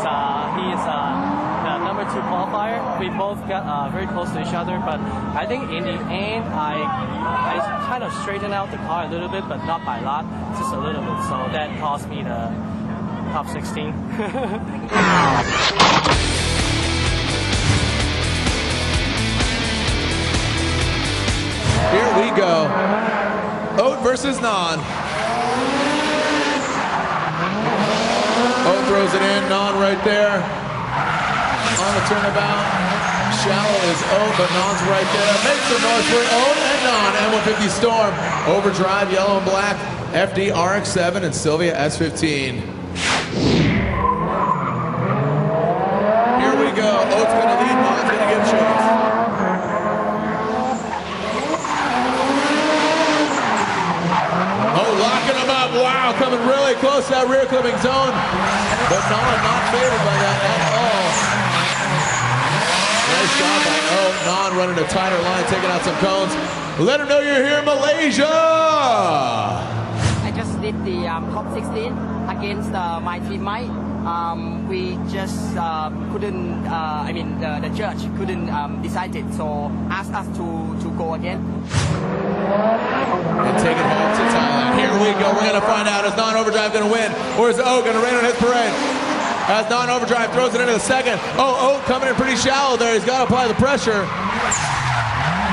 he is the number 2 qualifier. We both got very close to each other, but I think in the end, I kind of straightened out the car a little bit, but not by a lot, just a little bit. So that cost me the top 16. Here we go. Oat versus Non. Oat throws it in, Non right there. On the turnabout. Shallow is Oat, but Non's right there. Make some noise for Oat and Non. M150 Storm. Overdrive, yellow and black. FD RX-7 and Sylvia S15. Here we go. Oat's going to lead, Non's going to give chase. Oh, locking him up. Wow, coming really close to that rear clipping zone. But not favored by that at all. Nice job by Non running a tighter line, taking out some cones. Let him know you're here, Malaysia. I just did the top 16 against my teammate. We just couldn't, the judge couldn't decide it, so asked us to go again. And take it home to Thailand. Here we go. We're going to find out, is Non-Overdrive going to win? Or is O going to rain on his parade? As Non-Overdrive throws it into the second. Oh, coming in pretty shallow there. He's got to apply the pressure.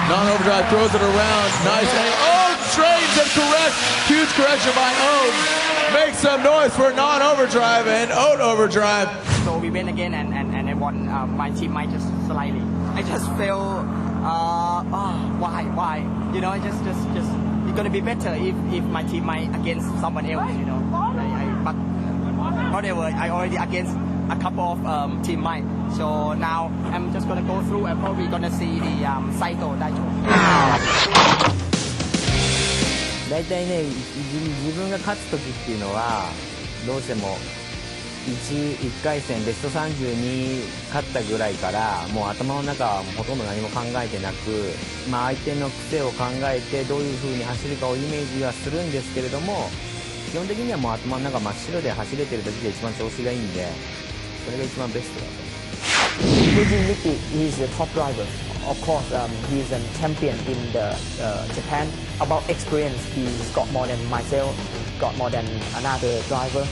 Non-Overdrive throws it around. Nice angle. Oh, trains him correct. Huge correction by O. Make some noise for Non-Overdrive and Oat Overdrive. So we win again and I won my teammate just slightly. I just feel, why? You know, just it's gonna be better if my teammate against someone else, you know. But whatever, I already against a couple of teammates. So now I'm just gonna go through and probably gonna see the Saito Daicho. 大体ね、自分が勝つ時っていうのはどうしても1回戦ベスト30に勝ったぐらいからもう頭の中はほとんど何も考えてなく、相手の癖を考えてどういう風に走るかをイメージはするんですけれども、基本的にはもう頭の中真っ白で走れてる時が一番調子がいいんで、それが一番ベストだと思います。Yuji Miki is the top driver. Of course, he's a champion in Japan. About experience, he's got more than myself, got more than another driver,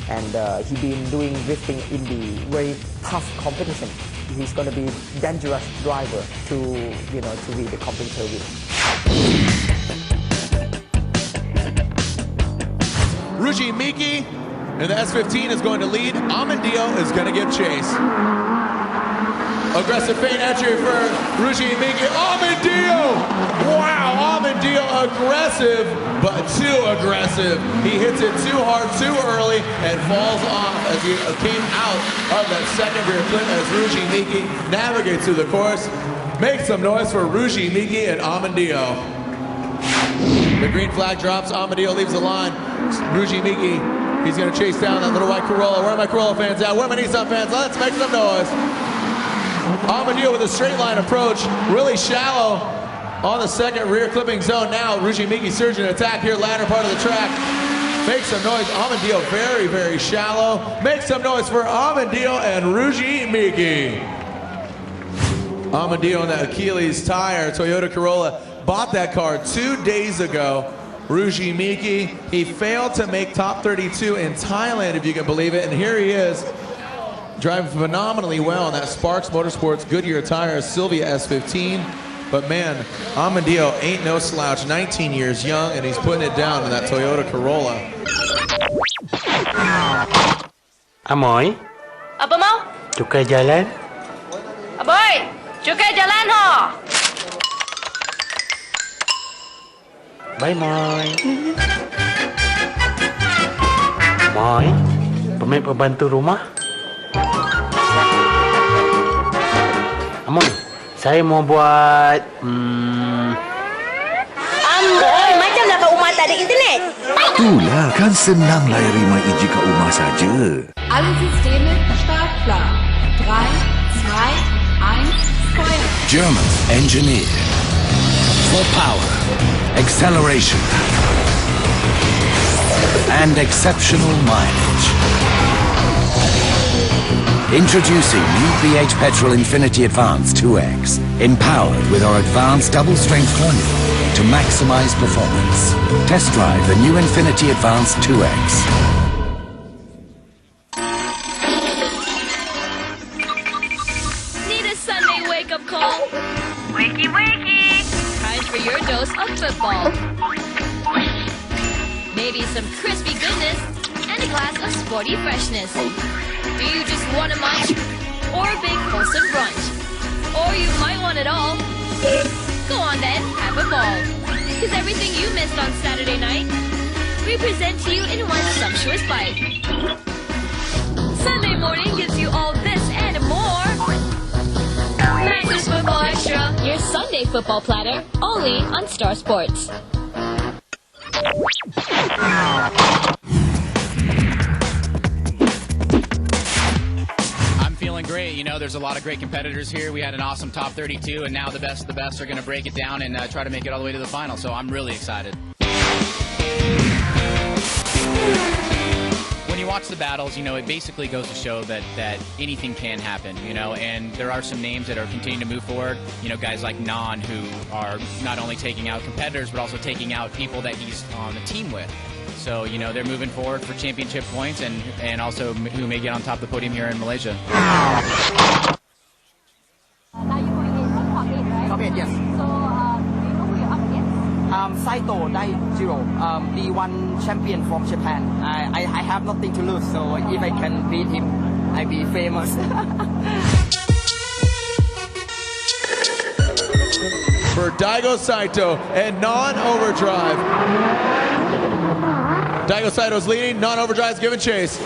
and he's been doing drifting in the very tough competition. He's going to be dangerous driver to be the competitor with. Ruji Miki and the S15 is going to lead. Amandio is going to give chase. Aggressive feint entry for Ruji Miki. Amandio! Wow, Amandio aggressive, but too aggressive. He hits it too hard, too early, and falls off as he came out of that second rear clip as Ruji Miki navigates through the course. Make some noise for Ruji Miki and Amandio. The green flag drops. Amadeo leaves the line. Ruji Miki, he's going to chase down that little white Corolla. Where are my Corolla fans at? Where are my Nissan fans? Let's make some noise. Amadeo with a straight line approach, really shallow on the second rear clipping zone. Now Ruji Miki surging attack here, latter part of the track. Make some noise. Amadeo very, very shallow. Make some noise for Amadeo and Ruji Miki. Amadeo on the Achilles tire, Toyota Corolla. Bought that car 2 days ago. Ruji Miki, he failed to make top 32 in Thailand, if you can believe it. And here he is, driving phenomenally well on that Sparks Motorsports Goodyear tire, Sylvia S15. But man, Amadeo ain't no slouch, 19 years young, and he's putting it down in that Toyota Corolla. Amoy, Apa mau? cukai jalan? Aboy, cukai jalan ho. Bye, Moy. Moy, pemain pembantu rumah? Amoy, saya mau buat... Amboi, macam dapat rumah tak ada internet. Itulah kan senang layari MyEG kat rumah saja. Alle Systeme startklar. 3, 2, 1, Feuer. German engineered for power, acceleration, and exceptional mileage. Introducing new BH Petrol Infinity Advance 2X, empowered with our advanced double-strength formula to maximize performance. Test drive the new Infinity Advance 2X. Need a Sunday wake-up call? Wakey, wakey! Time for your dose of football. Maybe some crispy goodness and a glass of sporty freshness. Do you just want a munch or a big wholesome brunch? Or you might want it all. Go on then, have a ball. Because everything you missed on Saturday night, we present to you in one sumptuous bite. Sunday morning gives you all this and more. Masters Football Extra, your Sunday football platter, only on Star Sports. Feeling great. You know, there's a lot of great competitors here. We had an awesome top 32, and now the best of the best are going to break it down and try to make it all the way to the final. So I'm really excited. When you watch the battles, you know, it basically goes to show that anything can happen, you know, and there are some names that are continuing to move forward. You know, guys like Nan, who are not only taking out competitors, but also taking out people that he's on the team with. So, you know, they're moving forward for championship points and also who may get on top of the podium here in Malaysia. Okay, yes. So, do you know who you're up against? Saito Daijiro, B1 champion from Japan. I have nothing to lose, so if I can beat him, I'll be famous. For Daigo Saito and non-overdrive. Daigo Saito's leading, non-overdrive's giving chase.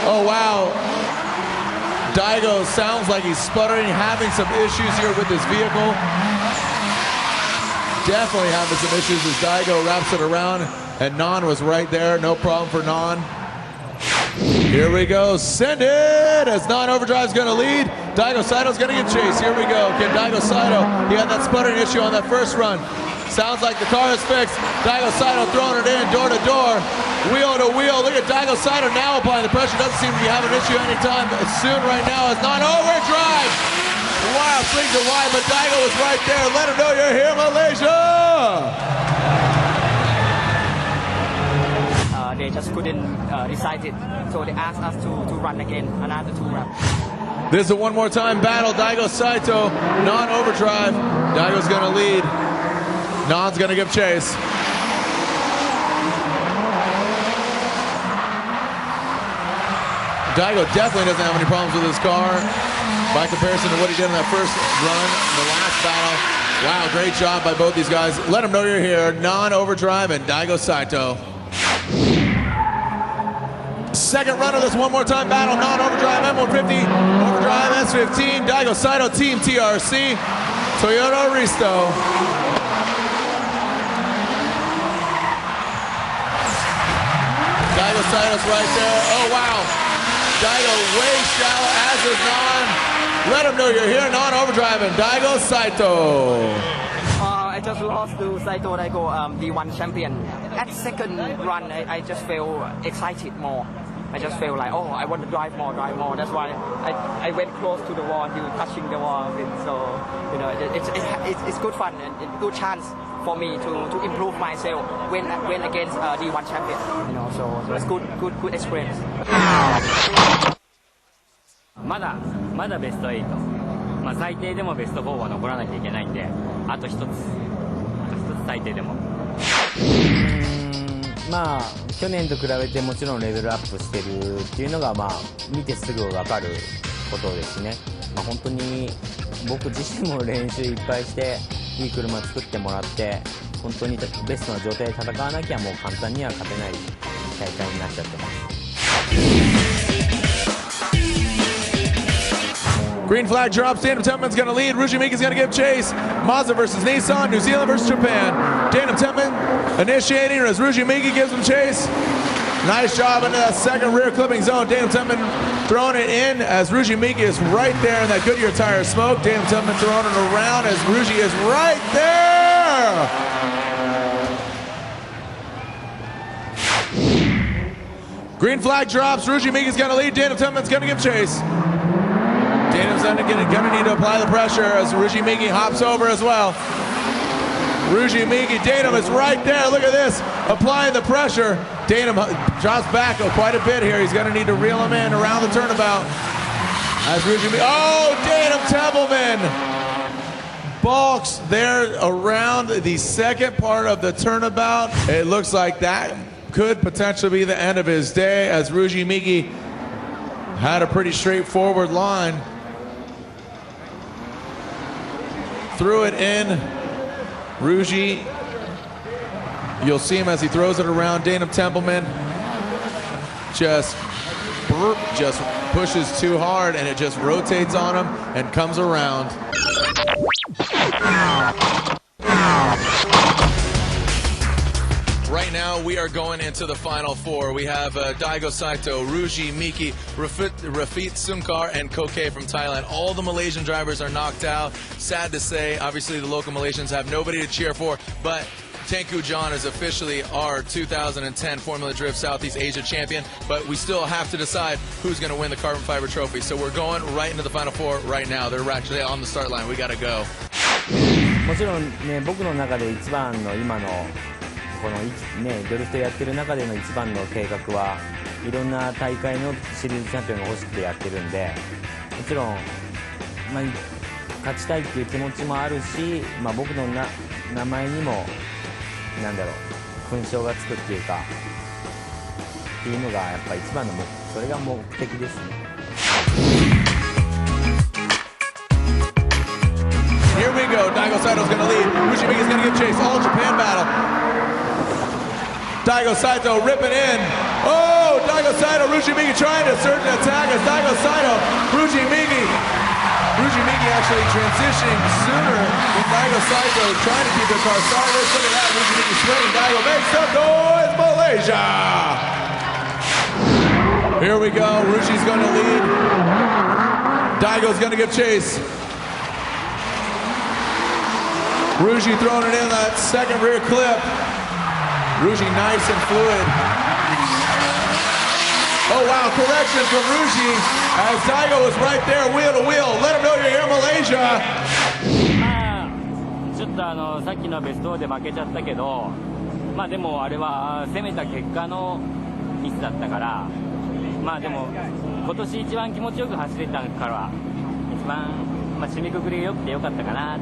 Oh wow. Daigo sounds like he's sputtering, having some issues here with his vehicle. Definitely having some issues as Daigo wraps it around, and Nan was right there, no problem for Nan. Here we go, send it as non-overdrive's gonna lead. Daigo Saito's gonna get chased, here we go. Can Daigo Saito, he had that sputtering issue on that first run. Sounds like the car is fixed. Daigo Saito throwing it in, door to door, wheel to wheel. Look at Daigo Saito now applying the pressure. Doesn't seem to be having an issue anytime soon right now. It's not overdrive. Wild swings it wide, but Daigo was right there. Let him know you're here, Malaysia. They just couldn't decide it, so they asked us to run again, another 2 rounds. This is a one more time battle. Daigo Saito, non-overdrive. Daigo's gonna lead. Nan's gonna give chase. Daigo definitely doesn't have any problems with his car by comparison to what he did in that first run, the last battle. Wow, great job by both these guys. Let them know you're here. Non-overdrive and Daigo Saito. Second run of this one more time battle. Non-overdrive M150, overdrive S15. Daigo Saito, Team TRC. Toyota Risto. Daigo Saito's right there. Oh, wow. Daigo way shallow, as is Non. Let him know you're here. Non overdriving. Daigo Saito. I just lost to Saito Daigo, D1 champion. At second run, I just feel excited more. I just feel like, oh, I want to drive more. That's why I went close to the wall, touching the wall. So, you know, it's good fun and good chance for me to improve myself when against D1 champion. You know, so it's good experience. まだベスト8、最低でもベスト4は残らなきゃいけないんで、あと一つ最低でも。去年と比べてもちろんレベルアップしてるっていうのが見てすぐ分かることですね。本当に僕自身も練習いっぱいしていい車作ってもらって本当にベストな状態で戦わなきゃもう簡単には勝てない大会になっちゃってます。Green flag drops. Daniel Tempman's going to lead. Ruji Miki's going to give chase. Mazda versus Nissan. New Zealand versus Japan. Daniel Tempman initiating as Ruji Miki gives him chase. Nice job into that second rear clipping zone. Daniel Tempman throwing it in as Ruji Miki is right there in that Goodyear tire smoke. Daniel Tempman throwing it around as Ruji is right there. Green flag drops. Ruji Miki's going to lead. Daniel Tempman's going to give chase. Daniel's going to need to apply the pressure as Ruji Miki hops over as well. Ruji Miki, Daniel is right there. Look at this, applying the pressure. Daniel drops back quite a bit here. He's going to need to reel him in around the turnabout. As Ruji Miki, oh, Daniel Templeman balks there around the second part of the turnabout. It looks like that could potentially be the end of his day as Ruji Miki had a pretty straightforward line. Threw it in. Ruji, you'll see him as he throws it around. Daniel Templeman just pushes too hard and it just rotates on him and comes around. Right now, we are going into the final four. We have Daigo Saito, Ruji Miki, Rafit Sunkar, and Koke from Thailand. All the Malaysian drivers are knocked out. Sad to say, obviously the local Malaysians have nobody to cheer for, but Tengku John is officially our 2010 Formula Drift Southeast Asia champion, but we still have to decide who's going to win the carbon fiber trophy. So we're going right into the final four right now. They're actually on the start line. We got to go. もちろんね、僕の中で一番の今のこのね、ドリフトやってる中での一番の計画はいろんな大会のシリーズチャンピオンが欲しくてやってるんで、もちろん、勝ちたいっていう気持ちもあるし、僕の名前にもなんだろう勲章がつくっていうかっていうのがやっぱ一番のそれが目的ですね。Here we go. Daigo Saito's going to lead. Ruji Miki's going to give chase. All Japan battle. Daigo Saito ripping in. Oh, Daigo Saito, Ruji Miki trying to assert an attack as Daigo Saito, Ruji Miki actually transitioning sooner than Daigo Saito, trying to keep the car started. Look at that, Ruji Miki swinging. Daigo makes some noise, Malaysia. Here we go, Ruji's going to lead. Daigo's going to give chase. Ruji throwing it in that second rear clip. Ruji nice and fluid. Oh wow, correction from Ruji as Daigo is right there wheel to wheel. Let him know you're here in Malaysia. ちょっとさっきのベストで負けちゃったけど、でもあれは攻めた結果のミスだったから、でも今年一番気持ちよく走れたから一番締めくくりが良くてよかったかな。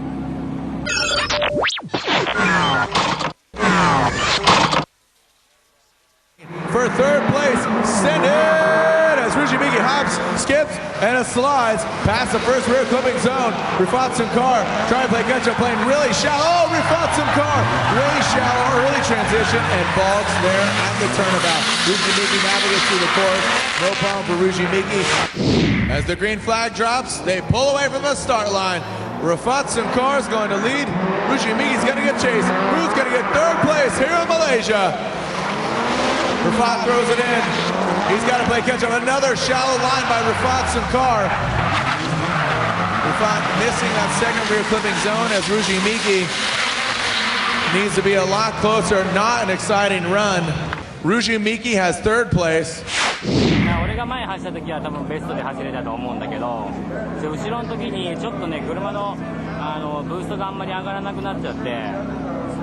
For third place, send it as Ruji Miki hops, skips, and slides past the first rear clipping zone. Rifat Sunkar trying to play catch-up, playing really shallow. Oh, Rifat Sunkar, really shallow, early transition, and balks there at the turnabout. Ruji Miki navigates through the course. No problem for Ruji Miki. As the green flag drops, they pull away from the start line. Rifat Simkar is going to lead. Ruji Miki's going to get chased. Who's going to get third place here in Malaysia? Rifat throws it in. He's got to play catch up. Another shallow line by Rifat Simkar. Rifat missing that second rear clipping zone as Ruji Miki needs to be a lot closer. Not an exciting run. Ruji Miki has third place. 俺が前走った時は多分ベストで走れたと思うんだけど、後ろの時にちょっとね車のブーストがあんまり上がらなくなっちゃって、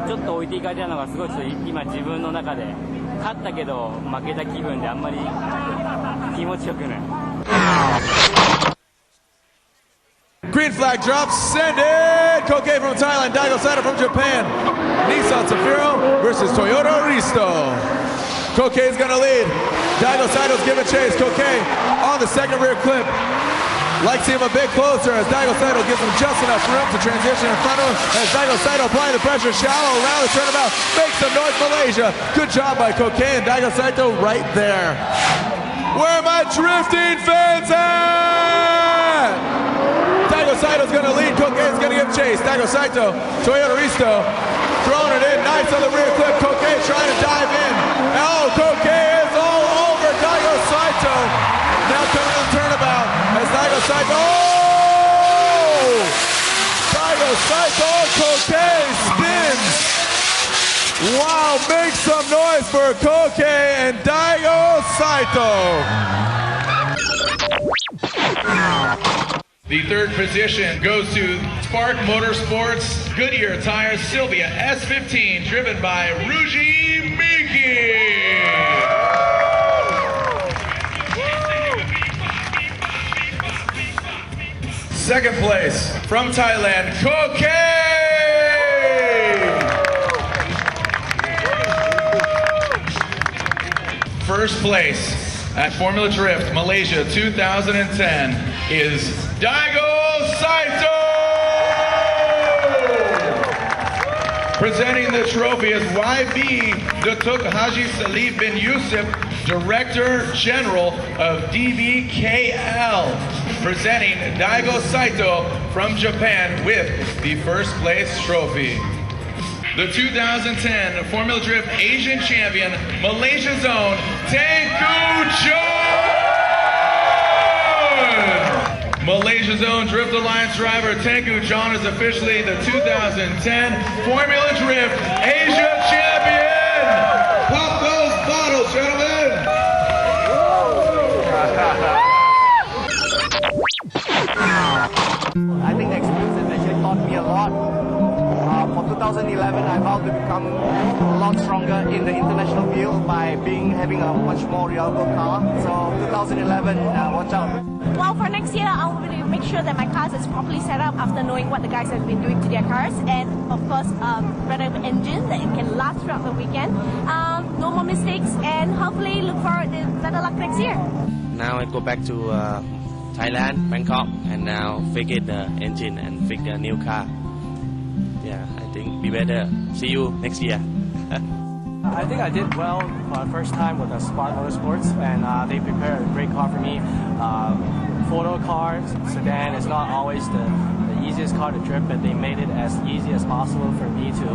ちょっと置いていかれたのがすごい今自分の中で勝ったけど負けた気分であんまり気持ちよくない。Green flag drops, send it! Koke from Thailand, Daigo Saito from Japan. Nissan Safiro versus Toyota Risto. Koke is going to lead. Daigo Saito's giving chase. Koke on the second rear clip. Likes him a bit closer as Daigo Saito gives him just enough room to transition in front of him. As Daigo Saito applying the pressure shallow around the turnabout. Makes some noise, Malaysia. Good job by Koke and Daigo Saito right there. Where are my drifting fans at? Daigo Saito's going to lead. Koke is going to give chase. Daigo Saito, Toyota Risto, throwing it in. Nice on the rear clip. Koke trying to dive in. Oh, Koke is all over Daigo Saito. Now coming to the turnabout as Daigo Saito. Oh! Daigo Saito, Koke spins. Wow, make some noise for Koke and Daigo Saito. The third position goes to Spark Motorsports Goodyear Tires Sylvia S15, driven by Ruji Miki. Second place from Thailand, Koke. First place at Formula Drift Malaysia 2010 is Daigo Saito! Presenting the trophy is YB Datuk Haji Salif bin Yusuf, Director General of DBKL. Presenting Daigo Saito from Japan with the first place trophy. The 2010 Formula Drift Asian Champion, Malaysia's own Tengku John! Malaysia's own Drift Alliance driver Tengku John is officially the 2010 Formula Drift Asia Champion! Pop those bottles, gentlemen! I think the experience has actually taught me a lot. For 2011, I vowed to become a lot stronger in the international field by having a much more reliable car. So 2011, watch out. Well, for next year, I will really make sure that my cars is properly set up after knowing what the guys have been doing to their cars, and of course, better engine that it can last throughout the weekend. No more mistakes, and hopefully look forward to better luck next year. Now I go back to Thailand, Bangkok, and now fix it the engine and fix the new car. Yeah, I think be better. See you next year. I think I did well for the first time with Spark Motorsports, and they prepared a great car for me. Photo car, sedan is not always the easiest car to drift, but they made it as easy as possible for me to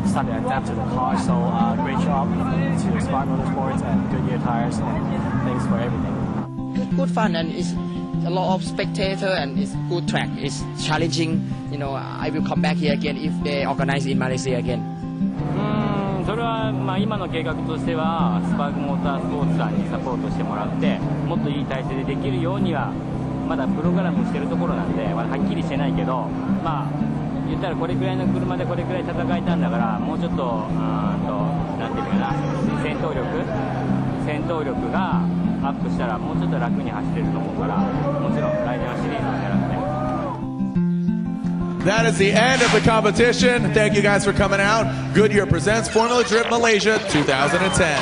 start to adapt to the car. So great job to Spark Motorsports and Goodyear Tires, and thanks for everything. Good fun, and it's a lot of spectator, and it's good track. It's challenging. You know, I will come back here again if they organize in Malaysia again. それはまあ今の計画としてはスパークモータースポーツさんにサポートしてもらってもっといい体制でできるようにはまだプログラムしてるところなんでまだはっきりしてないけどまあ言ったらこれくらいの車でこれくらい戦えたんだからもうちょっとなんていうかな戦闘力がアップしたらもうちょっと楽に走れると思うからもちろん来年はシリーズを狙って。That is the end of the competition. Thank you guys for coming out. Goodyear presents Formula Drift Malaysia 2010.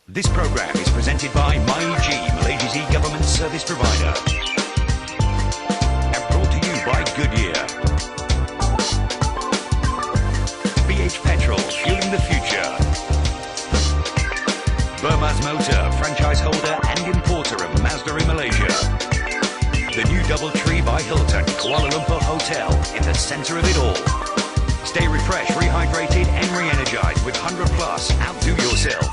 This program is presented by MyG, Malaysia's e-government service provider. And brought to you by Goodyear. BH Petrol, fueling the future. Burma's Motor, franchise holder and importer of Mazda in Malaysia. The new DoubleTree by Hilton, Kuala Lumpur centre of it all. Stay refreshed, rehydrated and re-energized with 100 Plus. Outdo yourself.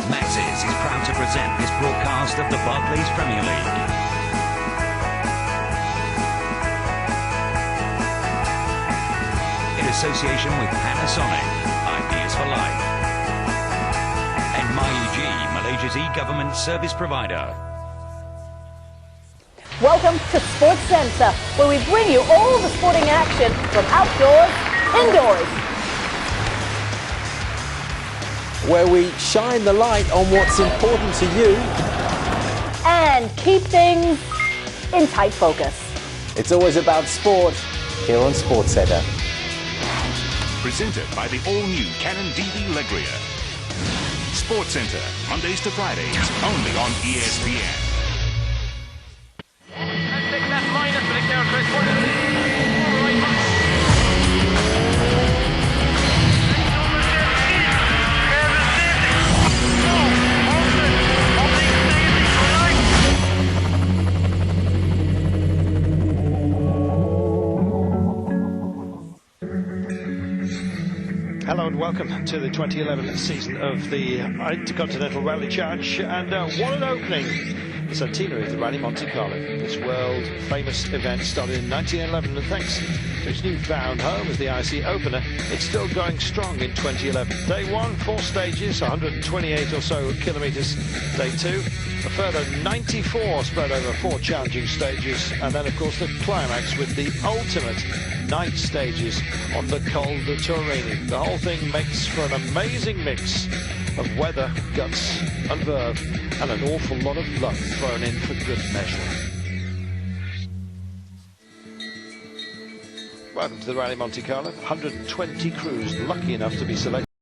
Max's is proud to present this broadcast of the Barclays Premier League. In association with Panasonic, Ideas for Life. And MyEG, Malaysia's e-government service provider. Welcome to Sports Centre, where we bring you all the sporting action from outdoors, indoors. Where we shine the light on what's important to you. And keep things in tight focus. It's always about sport here on Sports Centre. Presented by the all-new Canon DB Legria. Sports Centre, Mondays to Fridays, only on ESPN. Hello and welcome to the 2011 season of the Intercontinental Rally Challenge, and what an opening! The centenary of the Rally Monte Carlo. This world-famous event started in 1911, and thanks to its newfound home as the IC opener, it's still going strong in 2011. Day 1, 4 stages, 128 or so kilometres. Day 2, a further 94 spread over 4 challenging stages, and then of course the climax with the ultimate 9 stages on the Col de Torini. The whole thing makes for an amazing mix of weather, guts and verve, and an awful lot of luck thrown in for good measure. Welcome to the Rally Monte Carlo. 120 crews lucky enough to be selected.